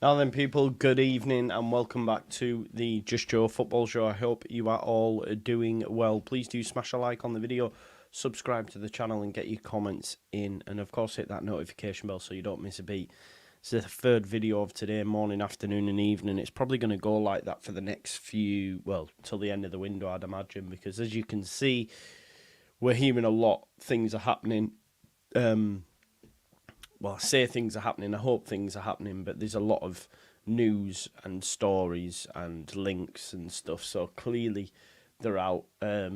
Now then, people, good evening and welcome back to the Just Joe Football Show. I hope you are all doing well. Please do smash a like on the video, subscribe to the channel and get your comments in. And of course, hit that notification bell so you don't miss a beat. It's the third video of today, morning, afternoon and evening. It's probably going to go like that for the next few, well, till the end of the window, I'd imagine. Because as you can see, we're hearing a lot. Things are happening. Well, I say things are happening, I hope things are happening, but there's a lot of news and stories and links and stuff, so clearly they're out there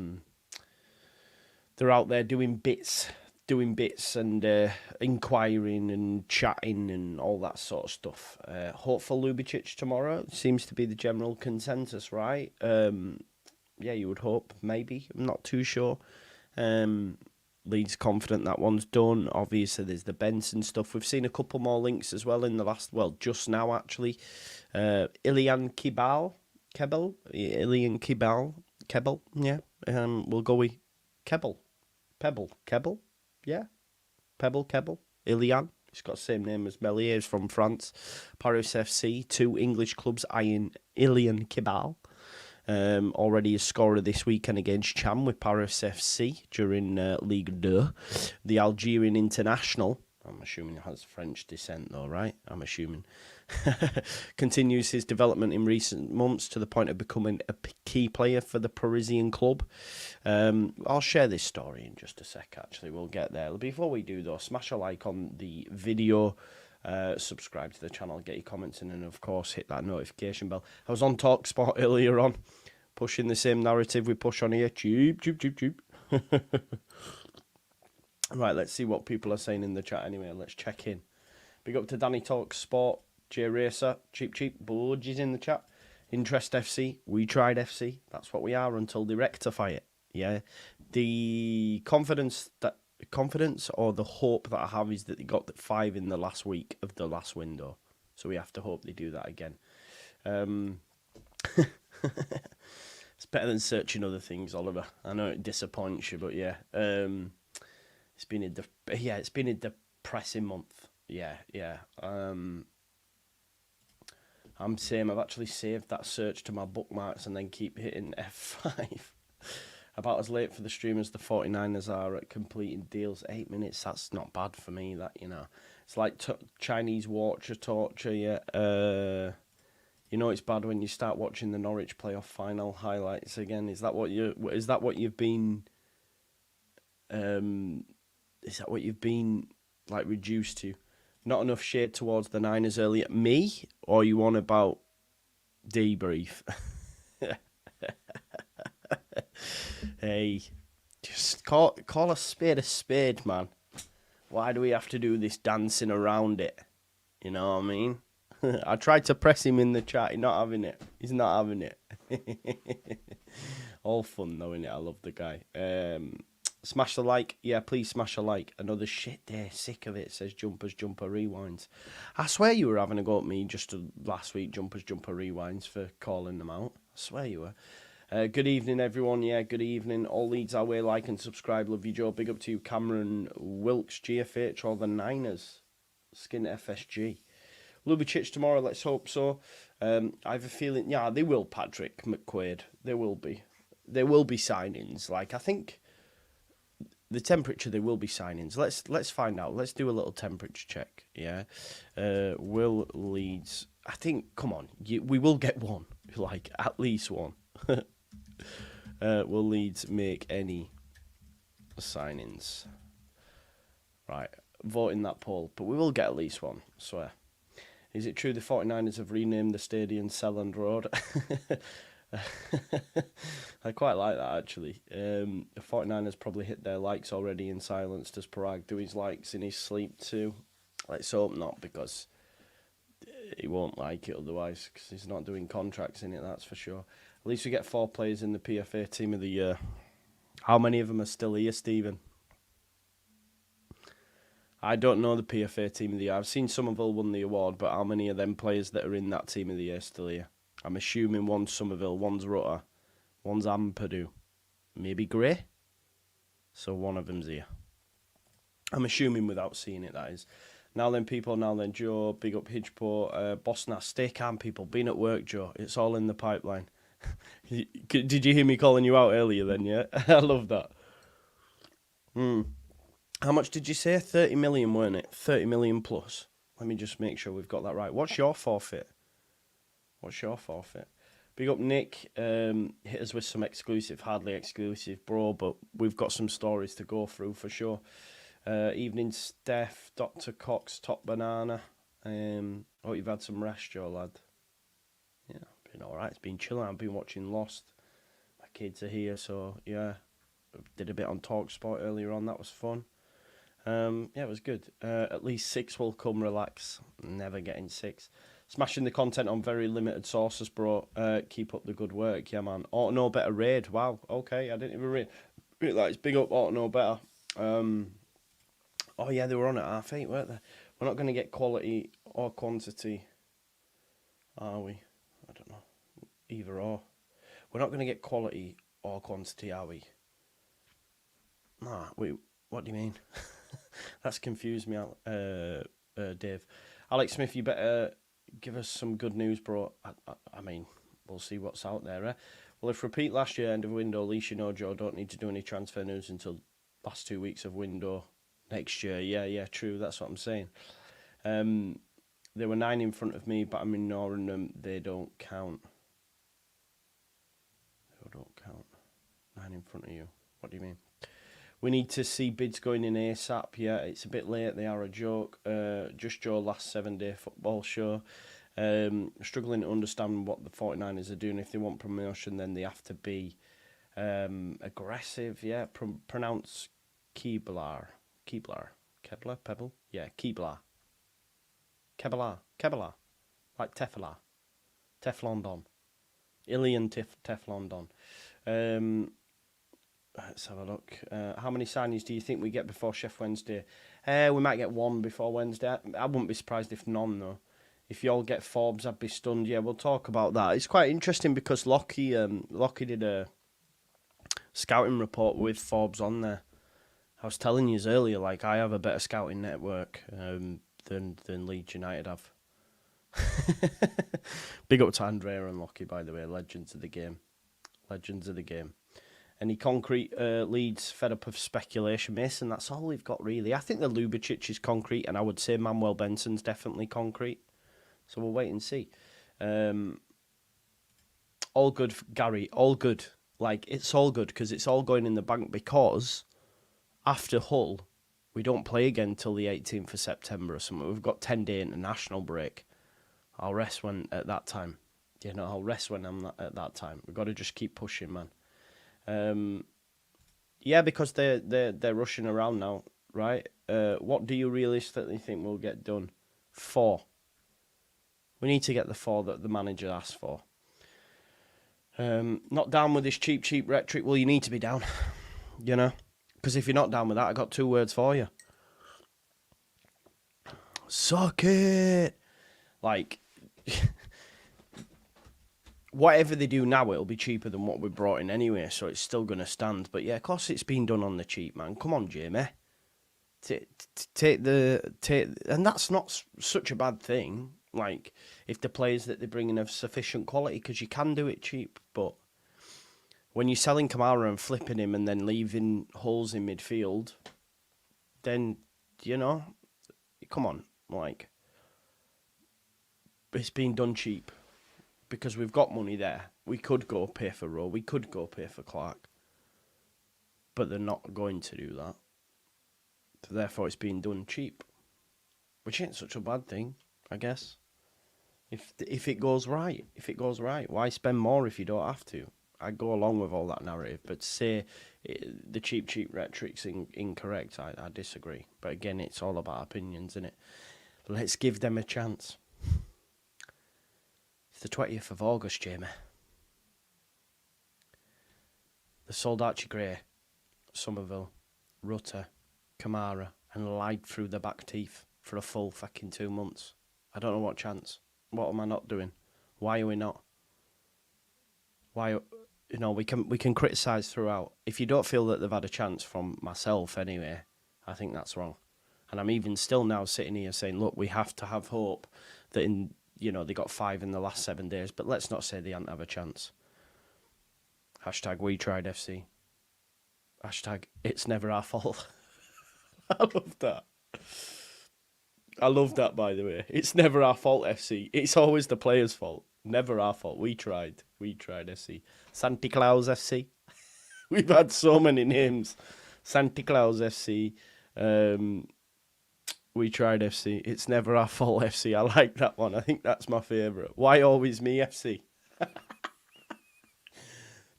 doing bits and inquiring and chatting and all that sort of stuff. Hope for Ljubicic tomorrow seems to be the general consensus, right? Yeah, you would hope, maybe, I'm not too sure. Leeds confident that one's done. Obviously, there's the Benson stuff. We've seen a couple more links as well in the last, well, just now actually. Ilan Kebbal, yeah. We'll go with Kebbal, yeah. Kebbal, Ilan. He's got the same name as Melier, he's from France. Paris FC, 2 English clubs eyeing Ilan Kebbal. Already a scorer this weekend against Cham with Paris FC during Ligue 2. The Algerian international, I'm assuming he has French descent though, right? I'm assuming. Continues his development in recent months to the point of becoming a key player for the Parisian club. I'll share this story in just a sec, actually. We'll get there. Before we do though, smash a like on the video. Subscribe to the channel, get your comments in, and of course hit that notification bell. I was on TalkSport earlier on, pushing the same narrative we push on here. Cheap. Right, let's see what people are saying in the chat anyway. Let's check in. Big up to Danny TalkSport, J Racer, Cheap, Budgies in the chat. Interest FC, We Tried FC. That's what we are until they rectify it. Yeah, the confidence or the hope that I have is that they got 5 in the last week of the last window. So we have to hope they do that again. It's better than searching other things, Oliver. I know it disappoints you, but yeah. It's been a depressing month. Yeah. I'm same. I've actually saved that search to my bookmarks and then keep hitting F5. About as late for the stream as the 49ers are at completing deals. 8 minutes, that's not bad for me, that, you know. It's like Chinese torture, yeah. You know it's bad when you start watching the Norwich playoff final highlights again. Is that what you've been like reduced to? Not enough shade towards the Niners earlier. Me? Or you on about debrief? Hey, just call a spade, man. Why do we have to do this dancing around it? You know what I mean? I tried to press him in the chat. He's not having it. All fun though, innit? I love the guy. Smash the like. Yeah, please smash a like. Another shit day. Sick of it, says Jumper Rewinds. I swear you were having a go at me just last week, Jumper Rewinds, for calling them out. I swear you were. Good evening, everyone. Yeah, good evening. All Leeds our way. Like and subscribe. Love you, Joe. Big up to you, Cameron Wilkes, GFH, or the Niners. Skin FSG. Ljubicic tomorrow, let's hope so. I have a feeling, yeah, they will, Patrick McQuaid. There will be signings. Like, I think the temperature, there will be signings. Let's find out. Let's do a little temperature check, yeah? Will Leeds... I think, come on, we will get one. Like, at least one. Will Leeds make any signings? Right, vote in that poll. But we will get at least one, I swear. Is it true the 49ers have renamed the stadium Selland Road? I quite like that, actually. The 49ers probably hit their likes already in silence. Does Parag do his likes in his sleep too? Let's hope not, because he won't like it otherwise, because he's not doing contracts in it, that's for sure. At least we get 4 players in the PFA Team of the Year. How many of them are still here, Stephen? I don't know the PFA Team of the Year. I've seen Somerville won the award, but how many of them players that are in that Team of the Year still here? I'm assuming one's Somerville, one's Rutter, one's Ampadu, maybe Gray. So one of them's here. I'm assuming without seeing it, that is. Now then, people, now then, Joe. Big up Hidgeport. Bosna, stay calm, people. Been at work, Joe. It's all in the pipeline. Did you hear me calling you out earlier then, yeah? I love that. How much did you say? 30 million, weren't it? 30 million plus. Let me just make sure we've got that right. What's your forfeit? Big up Nick. Hit us with some exclusive, hardly exclusive, bro, but we've got some stories to go through for sure. Evening, Steph, Dr. Cox, Top Banana. Oh, you've had some rest, Joe, lad. Yeah, been alright. It's been chilling. I've been watching Lost. My kids are here, so yeah. Did a bit on TalkSport earlier on. That was fun. Yeah, it was good. At least 6 will come, relax. Never getting 6. Smashing the content on very limited sources, bro. Keep up the good work. Yeah, man. Ought to know better raid. Wow, okay. I didn't even realize. Big up, ought to know better. Oh, yeah, they were on at 8:30, weren't they? We're not going to get quality or quantity, are we? I don't know. Either or. We're not going to get quality or quantity, are we? Nah, wait, what do you mean? That's confused me, Dave. Alex Smith, you better give us some good news, bro. I mean, we'll see what's out there, eh? Well, if repeat last year, end of window, at least you know, Joe, don't need to do any transfer news until last 2 weeks of window next year. Yeah, true, that's what I'm saying. There were 9 in front of me, but I'm ignoring them. They don't count. 9 in front of you. What do you mean? We need to see bids going in ASAP. Yeah, it's a bit late. They are a joke. Just Joe last 7-day football show. Struggling to understand what the 49ers are doing. If they want promotion, then they have to be aggressive. Yeah, pronounce Kebbal. Pebble? Yeah, Kebbal. Like Teflon Don. Ilan Teflon Don. Let's have a look. How many signings do you think we get before Chef Wednesday? We might get 1 before Wednesday. I wouldn't be surprised if none, though. If you all get Forbs, I'd be stunned. Yeah, we'll talk about that. It's quite interesting because Lockie did a scouting report with Forbs on there. I was telling you earlier, like, I have a better scouting network than Leeds United have. Big up to Andrea and Lockie, by the way. Legends of the game. Any concrete leads fed up of speculation, Mason? That's all we've got, really. I think the Lubicic is concrete, and I would say Manuel Benson's definitely concrete. So we'll wait and see. All good, Gary. All good. Like, it's all good because it's all going in the bank because after Hull, we don't play again till the 18th of September or something. We've got 10-day international break. I'll rest when at that time. I'll rest when I'm at that time. We've got to just keep pushing, man. Yeah, because they're rushing around now, right? What do you realistically think will get done? 4. We need to get the 4 that the manager asked for. Not down with this cheap rhetoric. Well, you need to be down, because if you're not down with that, I got 2 words for you. Suck it. Like, whatever they do now, it'll be cheaper than what we brought in anyway, so it's still going to stand. But yeah, of course it's been done on the cheap, man. Come on, Jamie. And that's not such a bad thing. Like, if the players that they bring in have sufficient quality, because you can do it cheap. But when you're selling Kamara and flipping him and then leaving holes in midfield, then, come on, like, it's been done cheap. Because we've got money there. We could go pay for Rowe. We could go pay for Clark. But they're not going to do that. So therefore, it's being done cheap. Which ain't such a bad thing, I guess. If it goes right. Why spend more if you don't have to? I go along with all that narrative. But say the cheap rhetoric's incorrect, I disagree. But again, it's all about opinions, isn't it? Let's give them a chance. It's the 20th of August, Jamie. They sold Archie Gray, Somerville, Rutter, Kamara, and lied through the back teeth for a full fucking 2 months. I don't know what chance. What am I not doing? Why are we not? Why? We can criticise throughout. If you don't feel that they've had a chance from myself anyway, I think that's wrong. And I'm even still now sitting here saying, look, we have to have hope that they got 5 in the last 7 days, but let's not say they hadn't have a chance. Hashtag we tried FC. Hashtag it's never our fault. I love that. I love that, by the way. It's never our fault, FC. It's always the players' fault. Never our fault. We tried. We tried, FC. Santa Claus FC. We've had so many names. Santa Claus FC. We tried FC. It's never our fault, FC. I like that one. I think that's my favourite. Why always me, FC?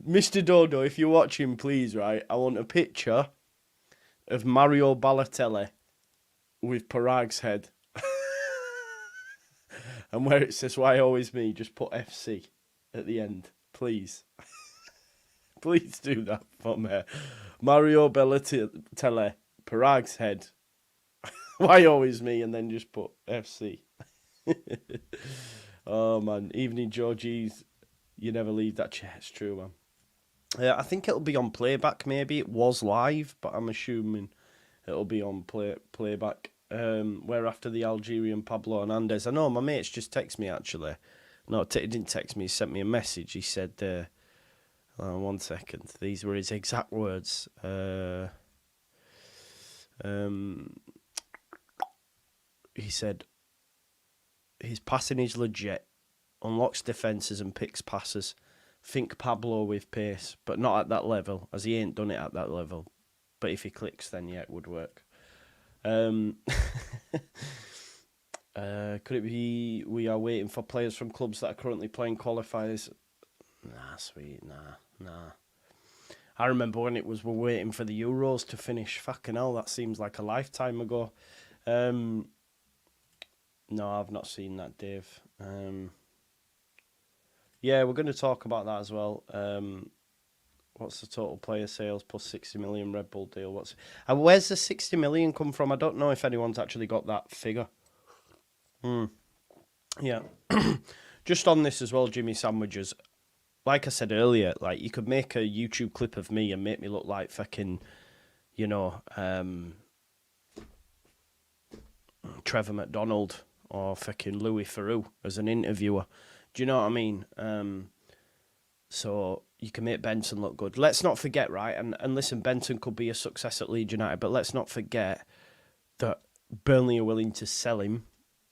Mr. Dodo, if you're watching, please, right? I want a picture of Mario Balotelli with Parag's head. And where it says, why always me, just put FC at the end. Please. Please do that for me. Mario Balotelli, Parag's head. Why always me? And then just put FC. Oh, man. Evening Georgie's. You never leave that chair. It's true, man. I think it'll be on playback, maybe. It was live, but I'm assuming it'll be on playback. Where after the Algerian Pablo Hernandez. I know, my mate's just texted me, actually. No, he didn't text me. He sent me a message. He said, 1 second. These were his exact words. He said, his passing is legit. Unlocks defences and picks passes. Think Pablo with pace, but not at that level, as he ain't done it at that level. But if he clicks, then yeah, it would work. Could it be we are waiting for players from clubs that are currently playing qualifiers? Nah, sweet, nah. I remember when it was we're waiting for the Euros to finish. Fucking hell, that seems like a lifetime ago. No, I've not seen that, Dave. Yeah, we're going to talk about that as well. What's the total player sales plus 60 million Red Bull deal? Where's the 60 million come from? I don't know if anyone's actually got that figure. Yeah. Just on this as well, Jimmy Sandwiches. Like I said earlier, like you could make a YouTube clip of me and make me look like fucking, Trevor McDonald or fucking Louis Theroux as an interviewer. Do you know what I mean? So you can make Benson look good. Let's not forget, right? And listen, Benson could be a success at Leeds United, but let's not forget that Burnley are willing to sell him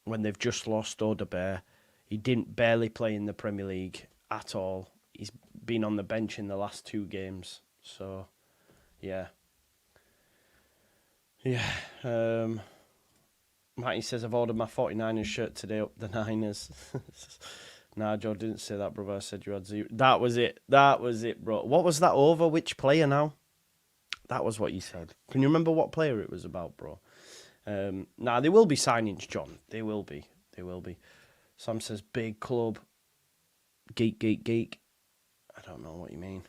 when they've just lost Odebear. He didn't barely play in the Premier League at all. He's been on the bench in the last 2 games. So, yeah. Yeah. Matty says, I've ordered my 49ers shirt today up the Niners. Nah, Joe didn't say that, brother. I said you had 0. That was it, bro. What was that over? Which player now? That was what you said. Can you remember what player it was about, bro? Nah, there will be signings, John. They will be. Sam says, big club. Geek. I don't know what you mean.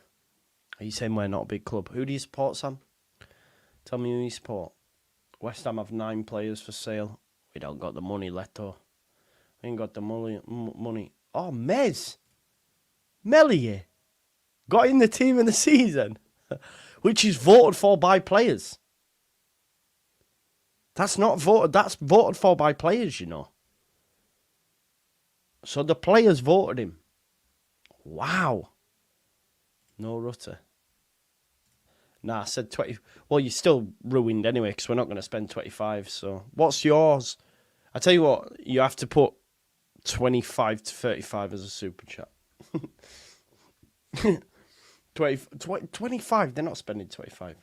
Are you saying we're not a big club? Who do you support, Sam? Tell me who you support. West Ham have 9 players for sale. We don't got the money, Leto. We ain't got the money. Oh, Melier got in the team in the season, which is voted for by players. That's not voted. That's voted for by players, you know. So the players voted him. Wow. No Rutter. Nah, I said 20. Well, you're still ruined anyway because we're not going to spend 25. So what's yours? I tell you what, you have to put 25 to 35 as a super chat. 25, they're not spending 25.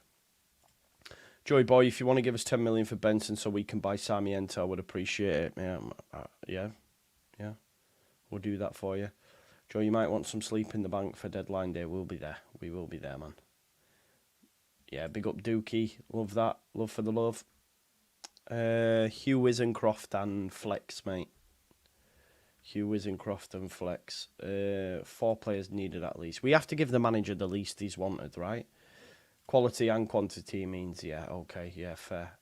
Joey boy, if you want to give us 10 million for Benson so we can buy Sami Ento, I would appreciate it. Yeah. We'll do that for you. Joe, you might want some sleep in the bank for deadline day. We'll be there. We will be there, man. Yeah, big up Dookie. Love that. Love for the love. Hugh Wizencroft and Flex, mate. Hugh Wizencroft and Flex. 4 players needed at least. We have to give the manager the least he's wanted, right? Quality and quantity means, yeah, okay, yeah, fair.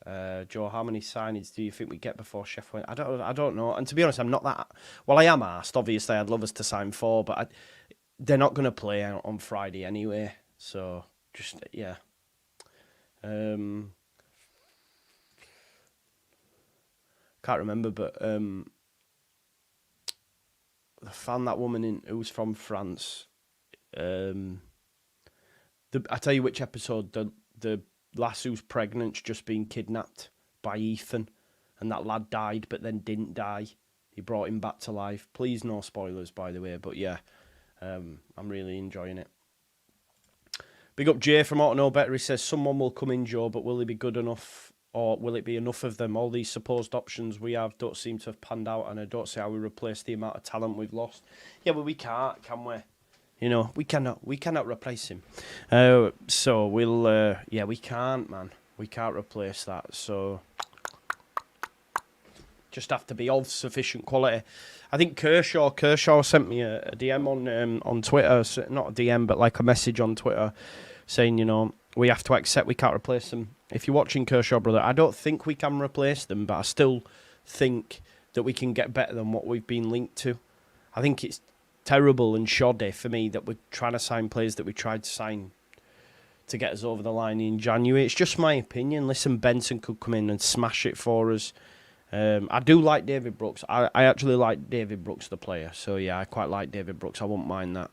Joe, how many signings do you think we get before Sheffield? I don't know. And to be honest, I'm not that... Well, I am arsed. Obviously, I'd love us to sign 4, but they're not going to play on Friday anyway. So, just, yeah. Can't remember, but I found that woman who was from France. I tell you which episode. The lass who's pregnant's just been kidnapped by Ethan, and that lad died, but then didn't die. He brought him back to life. Please, no spoilers, by the way. But yeah, I'm really enjoying it. Big up Jay from Ought to Know Better. He says, someone will come in, Joe, but will he be good enough, or will it be enough of them? All these supposed options we have don't seem to have panned out, and I don't see how we replace the amount of talent we've lost. Yeah, but we can't, can we? You know, we cannot replace him. So we'll, yeah, we can't, man. We can't replace that. So just have to be of sufficient quality. I think Kershaw sent me a DM on Twitter, not a DM, but like a message on Twitter saying, you know, we have to accept we can't replace them. If you're watching Kershaw, brother, I don't think we can replace them, but I still think that we can get better than what we've been linked to. I think it's terrible and shoddy for me that we're trying to sign players that we tried to sign to get us over the line in January. It's just my opinion. Listen, Benson could come in and smash it for us. I do like David Brooks. I actually like David Brooks, the player. So, yeah, I quite like David Brooks. I wouldn't mind that.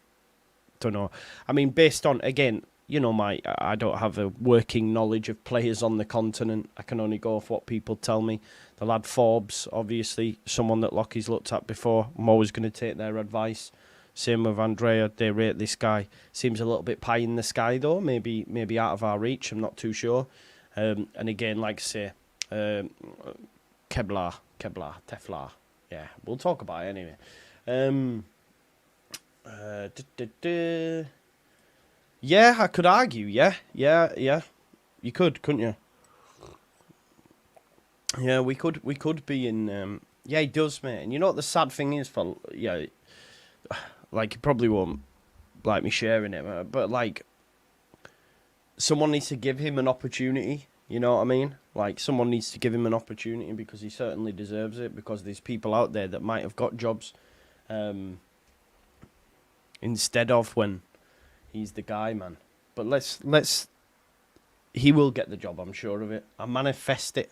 Don't know. I mean, based on, again, you know, I don't have a working knowledge of players on the continent. I can only go off what people tell me. The lad Forbs, obviously, someone that Lockie's looked at before. I'm always going to take their advice. Same with Andrea. They rate this guy. Seems a little bit pie in the sky, though. Maybe out of our reach. I'm not too sure. And again, like I say, Kebbal, Teflar. Yeah, we'll talk about it anyway. Yeah, I could argue. Yeah. You could, couldn't you? Yeah, we could be in. Yeah, he does, mate. And you know what the sad thing is for like, you probably won't like me sharing it, but like, someone needs to give him an opportunity. You know what I mean? Like, someone needs to give him an opportunity because he certainly deserves it. Because there's people out there that might have got jobs instead of when he's the guy, man. But let's. He will get the job. I'm sure of it. I manifest it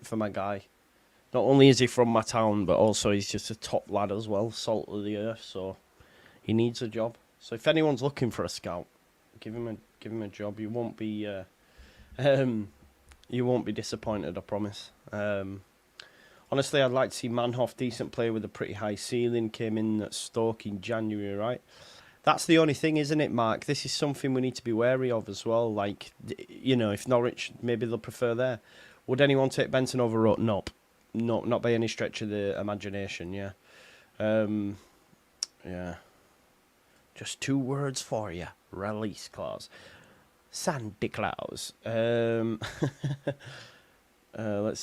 for my guy. Not only is he from my town, but also he's just a top lad as well, salt of the earth. So he needs a job. So if anyone's looking for a scout, give him a job. You won't be disappointed, I promise. Honestly, I'd like to see Manhoff, decent player with a pretty high ceiling, came in at Stoke in January, right? That's the only thing, isn't it, Mark? This is something we need to be wary of as well. Like, you know, if Norwich, maybe they'll prefer there. Would anyone take Benson over Rote? Nope. No, not by any stretch of the imagination, yeah. Yeah. Just 2 words for you. Release clause. Santa Claus. Let's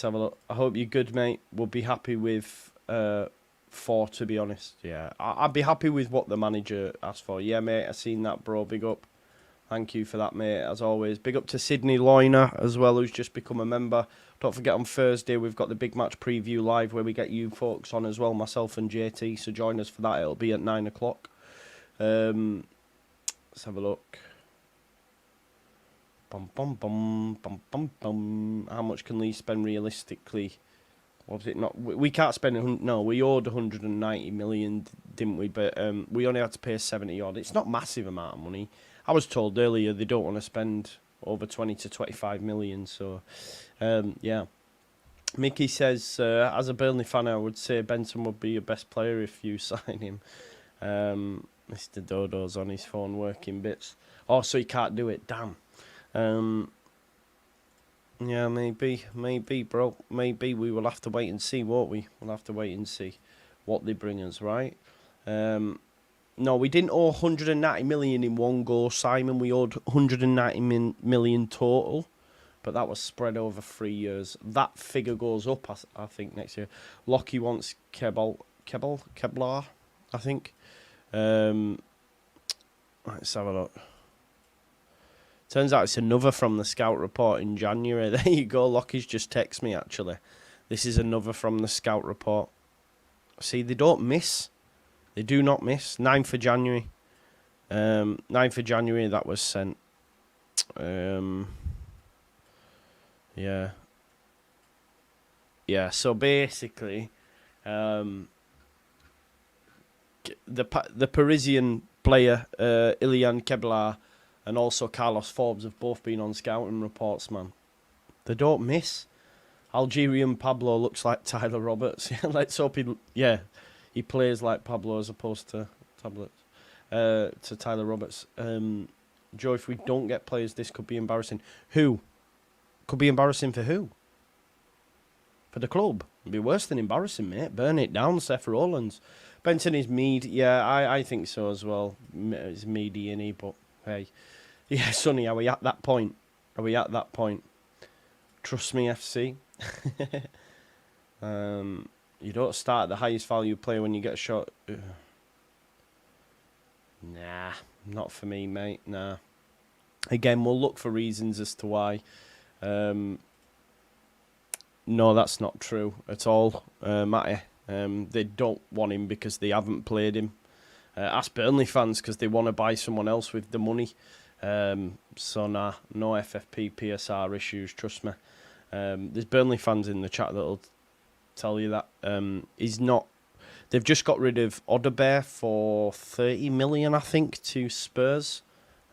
have a look. I hope you're good, mate. We'll be happy with 4, to be honest. Yeah, I'd be happy with what the manager asked for. Yeah, mate, I seen that, bro. Big up. Thank you for that, mate, as always. Big up to Sydney Loyner as well, who's just become a member. Don't forget, on Thursday, we've got the Big Match Preview live where we get you folks on as well, myself and JT. So join us for that. It'll be at 9 o'clock. Let's have a look. Bum, bum, bum, bum, bum, bum. How much can Lee spend realistically? Was it not? We can't spend. No, we owed 190 million, didn't we? But we only had to pay 70 odd. It's not a massive amount of money. I was told earlier they don't want to spend over 20 to 25 million. So, yeah. Mickey says, as a Burnley fan, I would say Benson would be your best player if you sign him. Mr. Dodo's on his phone working bits. Oh, so he can't do it. Damn. Yeah, maybe, bro. Maybe we will have to wait and see, won't we? We'll have to wait and see what they bring us, right? No, we didn't owe 190 million in one go, Simon. We owed 190 million total, but that was spread over 3 years. That figure goes up, I think, next year. Lockie wants Kebbal, I think. Let's have a look. Turns out it's another from the scout report in January. There you go. Lockie's just texted me, actually. This is another from the scout report. See, they don't miss. They do not miss. 9th of January. 9th of January, that was sent. Yeah. Yeah, so basically, the Parisian player Ilan Kebbal and also Carlos Forbs have both been on scouting reports, man. They don't miss. Algerian Pablo looks like Tyler Roberts. Let's hope he plays like Pablo as opposed to Tyler Roberts. Joe, if we don't get players, this could be embarrassing. Who? Could be embarrassing for who? For the club. It'd be worse than embarrassing, mate. Burn it down, Seth Rowlands. Benson is Mead. Yeah, I think so as well. It's Meady, innit? But hey. Yeah, Sonny, are we at that point? Trust me, FC. You don't start at the highest value player when you get a shot. Nah, not for me, mate. Nah. Again, we'll look for reasons as to why. No, that's not true at all, Matty. They don't want him because they haven't played him. Ask Burnley fans because they want to buy someone else with the money. So nah, no FFP, PSR issues, trust me. There's Burnley fans in the chat that'll tell you that. He's not... They've just got rid of Odebear for 30 million, I think, to Spurs.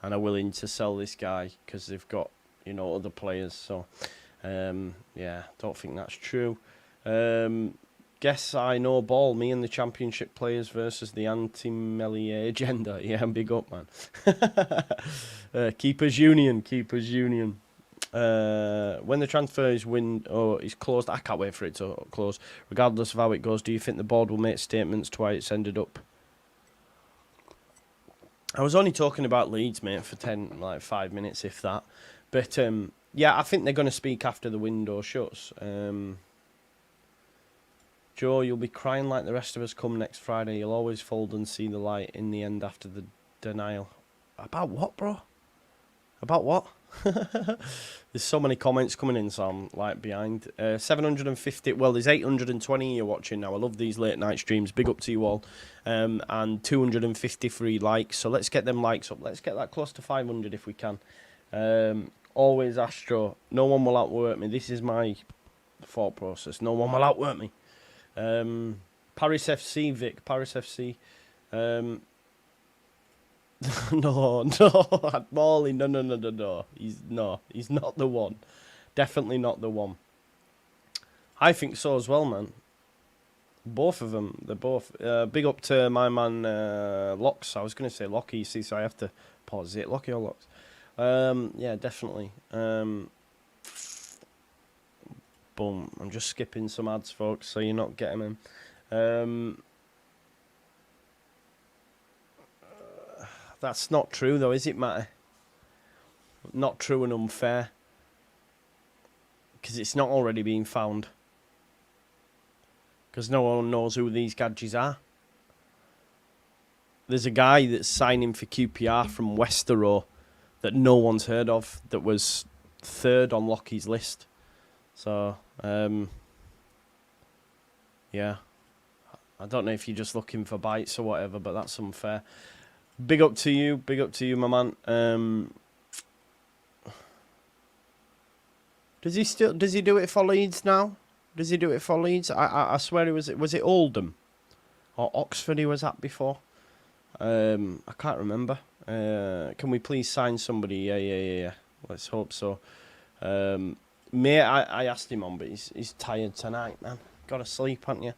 And are willing to sell this guy because they've got, other players. So... yeah, don't think that's true. Guess I know ball. Me and the Championship players versus the anti-Melier agenda. Yeah, big up, man. Keepers Union. When the transfer is closed, I can't wait for it to close. Regardless of how it goes, do you think the board will make statements to why it's ended up? I was only talking about Leeds, mate, for 5 minutes, if that. But, yeah, I think they're going to speak after the window shuts. Joe, you'll be crying like the rest of us come next Friday. You'll always fold and see the light in the end after the denial. About what, bro? About what? There's so many comments coming in, so I'm behind. 750, well, there's 820 you're watching now. I love these late night streams. Big up to you all. And 253 likes. So let's get them likes up. Let's get that close to 500 if we can. Always Astro. No one will outwork me. This is my thought process. No one will outwork me. Paris FC, Vic. Paris FC. No. Morley. No. He's not the one. Definitely not the one. I think so as well, man. Both of them. They're both. Big up to my man, Locks. I was going to say Lockie, you see, so I have to pause. Is it Lockie or Locks? Yeah, definitely. Boom. I'm just skipping some ads, folks, so you're not getting them. That's not true, though, is it, Matty? Not true and unfair. Because it's not already been found. Because no one knows who these gadgets are. There's a guy that's signing for QPR from Westerlo that no one's heard of, that was third on Lockie's list. So, yeah. I don't know if you're just looking for bites or whatever, but that's unfair. Big up to you, my man. Does he do it for Leeds now? Does he do it for Leeds? I swear was it Oldham or Oxford he was at before? I can't remember. Can we please sign somebody? Yeah. Let's hope so. Mate, I asked him on, but he's tired tonight, man. Got to sleep, haven't you?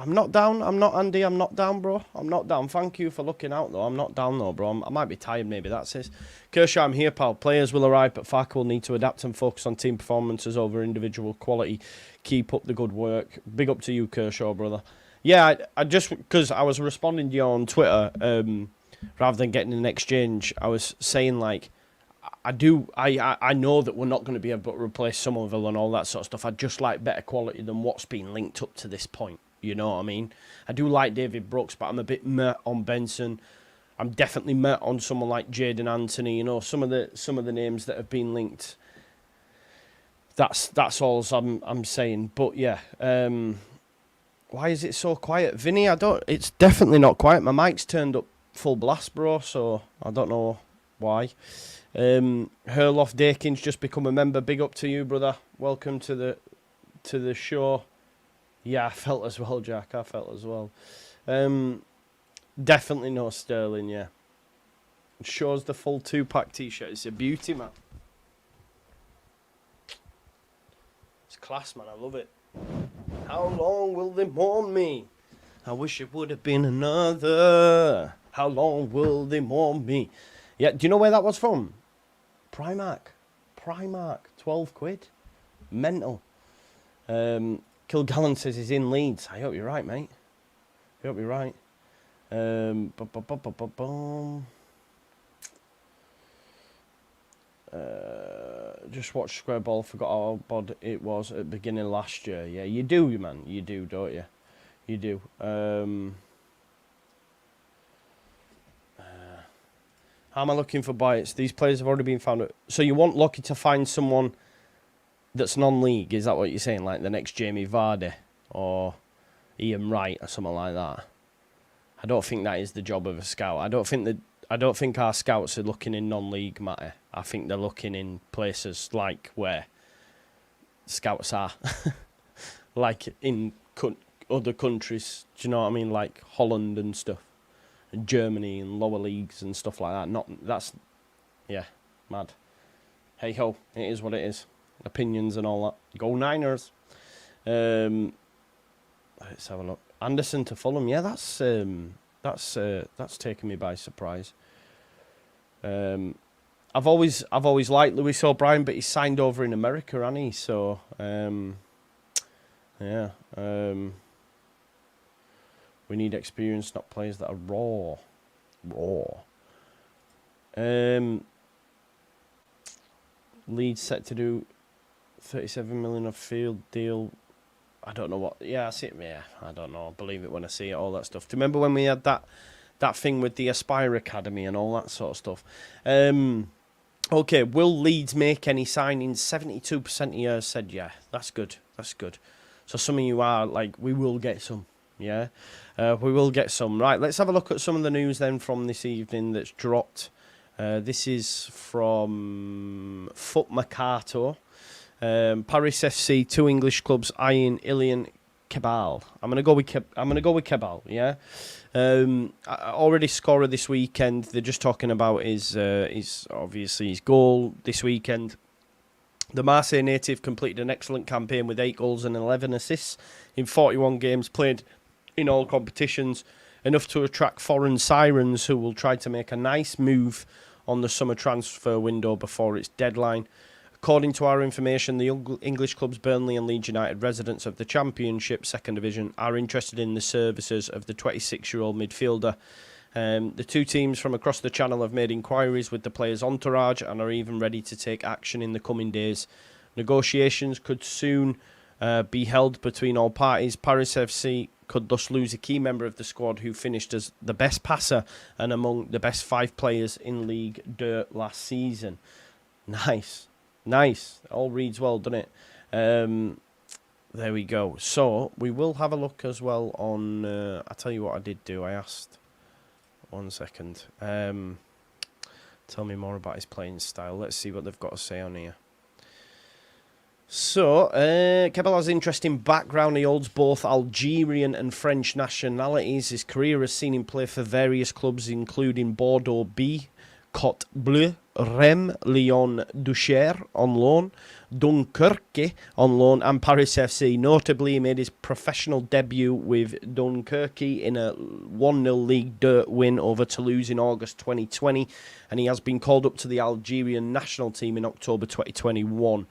I'm not down. I'm not Andy. I'm not down, bro. I'm not down. Thank you for looking out, though. I'm not down, though, bro. I might be tired. Maybe that's it. Kershaw, I'm here, pal. Players will arrive, but Farke will need to adapt and focus on team performances over individual quality. Keep up the good work. Big up to you, Kershaw, brother. Yeah, I just, because I was responding to you on Twitter, rather than getting an exchange, I was saying, I know that we're not going to be able to replace Somerville and all that sort of stuff. I'd just like better quality than what's been linked up to this point. You know what I mean? I do like David Brooks, but I'm a bit meh on Benson. I'm definitely meh on someone like Jadon Anthony. You know, some of the names that have been linked. That's all I'm saying. But yeah, why is it so quiet, Vinny? It's definitely not quiet. My mic's turned up full blast, bro. So I don't know why. Herlof Dakin's just become a member. Big up to you, brother. Welcome to the show. Yeah, I felt as well, Jack. I felt as well. Definitely no Sterling, yeah. It shows the full 2-pack t-shirt. It's a beauty, man. It's class, man. I love it. How long will they mourn me? I wish it would have been another. How long will they mourn me? Yeah, do you know where that was from? Primark. 12 quid. Mental. Kilgallen says he's in Leeds. I hope you're right, mate. I hope you're right. Just watch Square Ball. Forgot how bad it was at the beginning of last year. Yeah, you do, man. You do, don't you? You do. How am I looking for bites? These players have already been found. So you want Lockie to find someone that's non-league? Is that what you're saying? Like the next Jamie Vardy or Ian Wright or something like that? I don't think that is the job of a scout. I don't think our scouts are looking in non-league matter. I think they're looking in places like where scouts are, like in other countries. Do you know what I mean? Like Holland and stuff, and Germany and lower leagues and stuff like that. Yeah, mad. Hey ho, it is what it is. Opinions and all that. Go Niners. Let's have a look. Anderson to Fulham. Yeah, that's taken me by surprise. I've always liked Lewis O'Brien, but he's signed over in America, hasn't he? So yeah. We need experience, not players that are raw. Leeds set to do 37 million of field deal. I don't know what. Yeah, I see it. Yeah, I don't know. I believe it when I see it. All that stuff. Do you remember when we had that thing with the Aspire Academy and all that sort of stuff? Okay, will Leeds make any signings? 72% of you said yeah. That's good. That's good. So some of you are like, we will get some. Yeah, we will get some. Right, let's have a look at some of the news then from this evening that's dropped. This is from Foot Mercato. Paris FC, 2 English clubs eyeing Ilan Kebbal. I'm gonna go with Kebbal. Yeah. Already scorer this weekend. They're just talking about his obviously his goal this weekend. The Marseille native completed an excellent campaign with 8 goals and 11 assists in 41 games played in all competitions, enough to attract foreign sirens who will try to make a nice move on the summer transfer window before its deadline. According to our information, the English clubs Burnley and Leeds United, residents of the Championship 2nd Division, are interested in the services of the 26-year-old midfielder. The 2 teams from across the channel have made inquiries with the player's entourage and are even ready to take action in the coming days. Negotiations could soon be held between all parties. Paris FC could thus lose a key member of the squad who finished as the best passer and among the best 5 players in League 2 last season. Nice. All reads well, doesn't it? There we go. So we will have a look as well on. I tell you what I did do. I asked. 1 second. Tell me more about his playing style. Let's see what they've got to say on here. So, Kebbal has interesting background. He holds both Algerian and French nationalities. His career has seen him play for various clubs, including Bordeaux B, Côte Bleue, Rennes, Lyon, Duchère on loan, Dunkirk on loan, and Paris FC. Notably, he made his professional debut with Dunkirk in a 1-0 League 2 win over Toulouse in August 2020, and he has been called up to the Algerian national team in October 2021.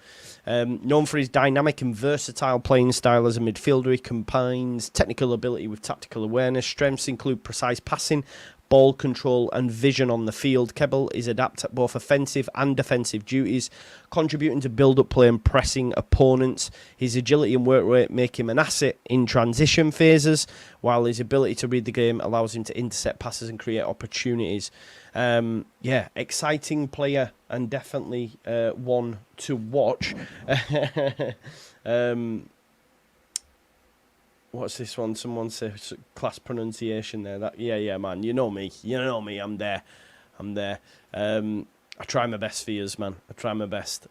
Known for his dynamic and versatile playing style as a midfielder, he combines technical ability with tactical awareness. Strengths include precise passing, ball control and vision on the field. Kebbal is adept at both offensive and defensive duties, contributing to build-up play and pressing opponents. His agility and work rate make him an asset in transition phases, while his ability to read the game allows him to intercept passes and create opportunities. Yeah, exciting player and definitely one to watch. What's this one? Someone says class pronunciation there. Yeah, man. You know me. I'm there. I'm there. I try my best for yous, man. I try my best.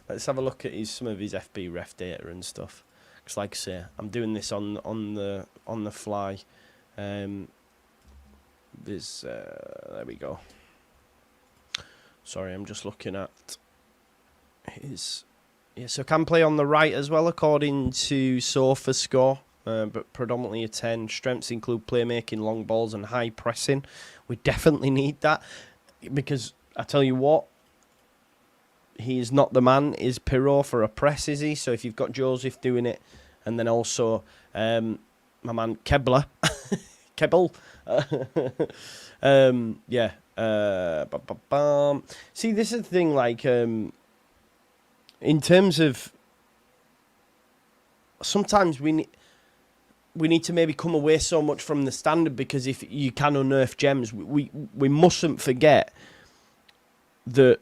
Let's have a look at some of his FB ref data and stuff. Because like I say, I'm doing this on the fly. There we go. Sorry, I'm just looking at his... Yeah, so can play on the right as well, according to SofaScore, but predominantly a 10. Strengths include playmaking, long balls, and high pressing. We definitely need that, because I tell you what, he's not the man, is Pirro, for a press, is he? So if you've got Joseph doing it, and then also my man Kebbal, yeah. See, this is the thing, like, in terms of, sometimes we need to maybe come away so much from the standard, because if you can unearth gems, we mustn't forget that,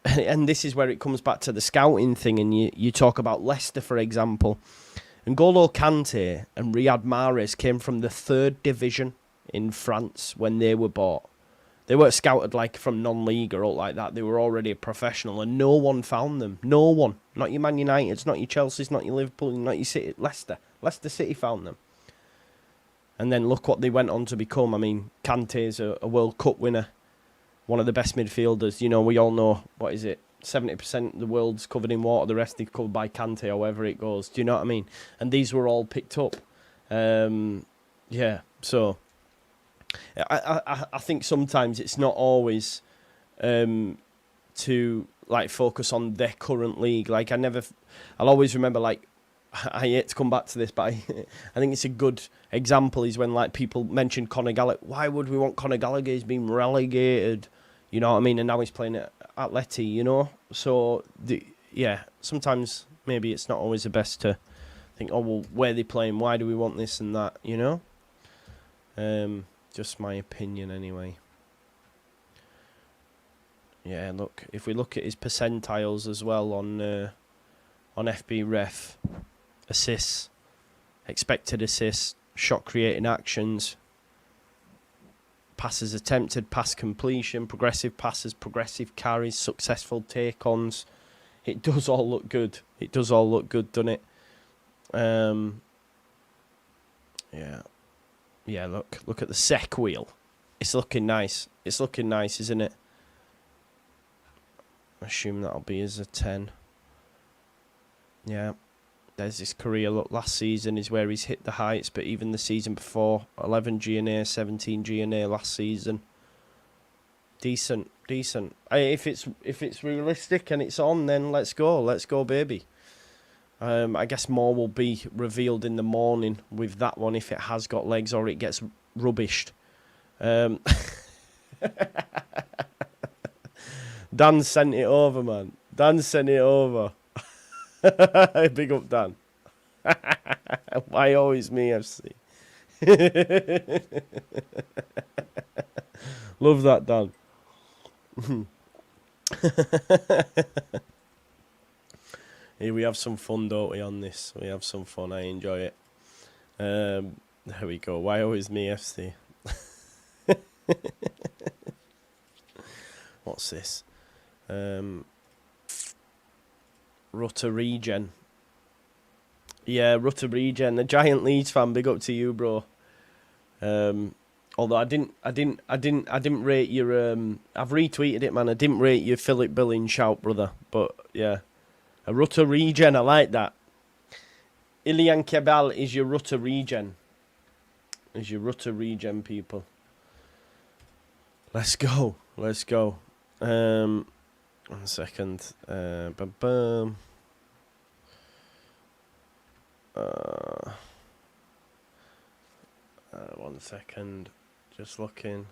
and this is where it comes back to the scouting thing, and you talk about Leicester, for example. N'Golo Kante and Riyad Mahrez came from the 3rd division in France when they were bought. They weren't scouted like from non-league or all like that. They were already a professional, and no one found them. No one. Not your Man Uniteds, not your Chelsea's, not your Liverpool, not your City. Leicester. Leicester City found them. And then look what they went on to become. I mean, Kante's a World Cup winner. One of the best midfielders. You know, we all know, what is it? 70% of the world's covered in water. The rest is covered by Kante, however it goes. Do you know what I mean? And these were all picked up. Yeah, so... I think sometimes it's not always to like focus on their current league. Like I'll always remember, like, I hate to come back to this, but I think it's a good example is when like people mention Conor Gallagher. Why would we want Conor Gallagher? He's been relegated, you know what I mean? And now he's playing at Atleti, you know? So, yeah, sometimes maybe it's not always the best to think, oh, well, where are they playing? Why do we want this and that, you know? Just my opinion anyway. Yeah, look, if we look at his percentiles as well on FB Ref, assists, expected assists, shot creating actions, passes attempted, pass completion, progressive passes, progressive carries, successful take-ons. It does all look good. It does all look good, doesn't it? Yeah. Yeah, look at the sec wheel. It's looking nice. It's looking nice, isn't it? I assume that'll be as a 10. Yeah. There's his career. Look, last season is where he's hit the heights, but even the season before, 11 GNA, 17 GNA last season. Decent. If it's realistic and it's on, then let's go, baby. I guess more will be revealed in the morning with that one if it has got legs or it gets rubbished. Dan sent it over, man. Dan sent it over. Big up, Dan. Why always me, FC? Love that, Dan. Here we have some fun, don't we, on this? We have some fun. I enjoy it. There we go. Why always me, FC? What's this? Rutter Regen. Yeah, Rutter Regen. The giant Leeds fan. Big up to you, bro. Although I didn't rate your. I've retweeted it, man. I didn't rate your Philip Billing shout, brother. But yeah. A Rutter Regen, I like that. Ilan Kebbal is your Rutter Regen. Is your Rutter Regen, people. Let's go. 1 second. 1 second. Just looking.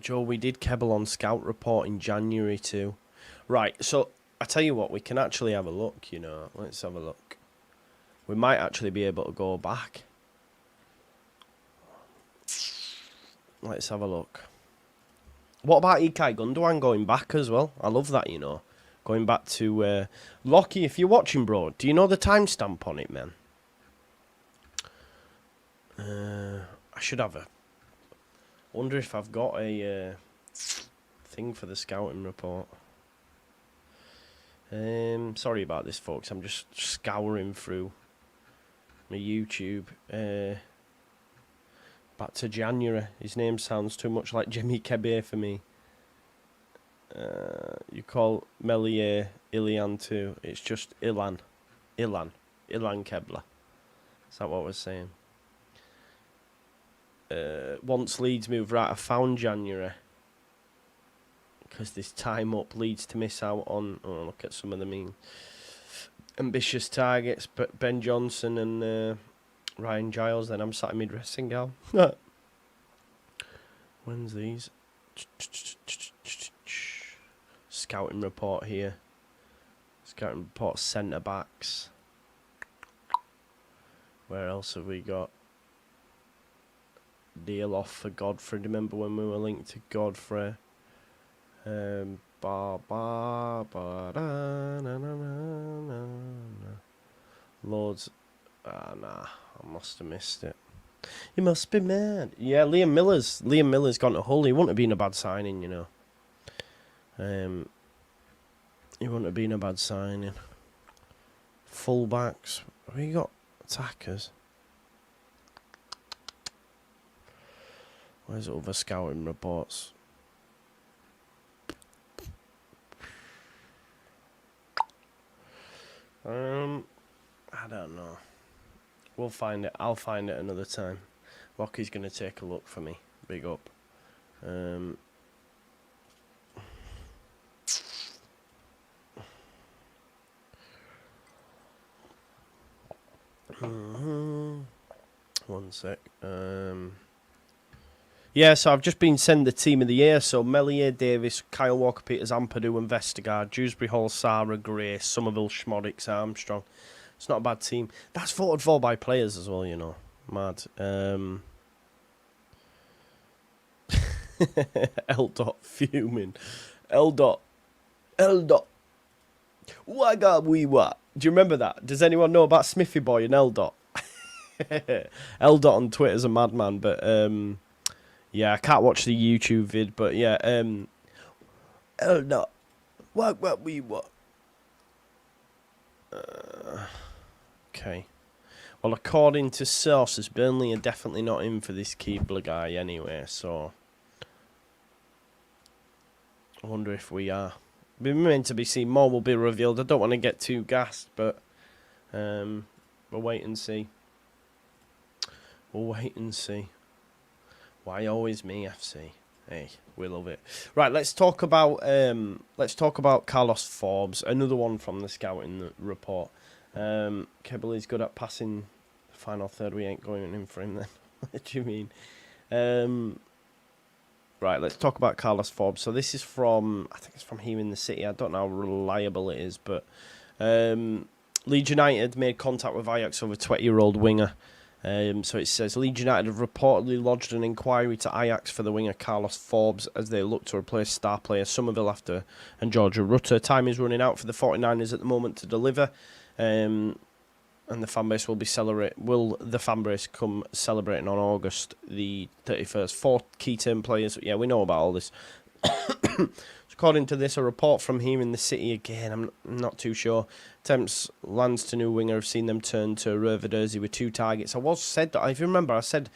Joe, we did Kebbal on Scout Report in January too. Right, so I tell you what, we can actually have a look, you know. Let's have a look. We might actually be able to go back. Let's have a look. What about Ilkay Gundogan going back as well? I love that, you know. Going back to... Lockie, if you're watching, bro, do you know the timestamp on it, man? I should have a... I wonder if I've got a thing for the scouting report. Sorry about this, folks. I'm just scouring through my YouTube. Back to January. His name sounds too much like Ilan Kebbal for me. You call Melier Ilan too. It's just Ilan Kebbal. Is that what we're saying? Once Leeds move, right, I found January. Because this time up leads to miss out on... Oh, look at some of the mean ambitious targets. But Ben Johnson and Ryan Giles. Then I'm sat in my dressing gown. When's these? Scouting report here. Scouting report centre backs. Where else have we got? Deal off for Godfrey. Remember when we were linked to Godfrey? Lords. Nah, I must have missed it. You must be mad. Yeah, Liam Miller's gone to Hull. He wouldn't have been a bad signing, you know. He wouldn't have been a bad signing. Fullbacks. Have we got attackers? Where's other scouting reports? I don't know. We'll find it. I'll find it another time. Rocky's going to take a look for me. Big up. One sec. Yeah, so I've just been sent the team of the year. So Melier, Davis, Kyle Walker-Peters, Ampadu and Vestergaard, Dewsbury Hall, Sarah, Gray, Somerville, Schmodix, Armstrong. It's not a bad team. That's voted for by players as well, you know. Mad. L. fuming. L. Wagga wee wa. Do you remember that? Does anyone know about Smithy Boy and L. L. on Twitter's a madman, but yeah, I can't watch the YouTube vid, but yeah, L. Wagga wee wa. Okay. Well, according to sources, Burnley are definitely not in for this Keebler guy anyway, so I wonder if we are. We're meant to be seen. More will be revealed. I don't want to get too gassed, but we'll wait and see. We'll wait and see. Why always me, FC? Hey, we love it. Right, let's talk about Carlos Forbs, another one from the scouting report. Kebbal is good at passing the final third. We ain't going in for him then. What do you mean? Right, let's talk about Carlos Forbs. So this is from, I think it's from here in the city. I don't know how reliable it is, but Leeds United made contact with Ajax over 20-year-old winger. So it says Leeds United have reportedly lodged an inquiry to Ajax for the winger Carlos Forbs as they look to replace star player Somerville after and Georgia Rutter. Time is running out for the 49ers at the moment to deliver. And the fan base will the fan base come celebrating on August the 31st? 4 key term players. Yeah, we know about all this. According to this, a report from here in the city, again, I'm not too sure. Attempts lands to new winger have seen them turn to Röver with 2 targets. If you remember, I said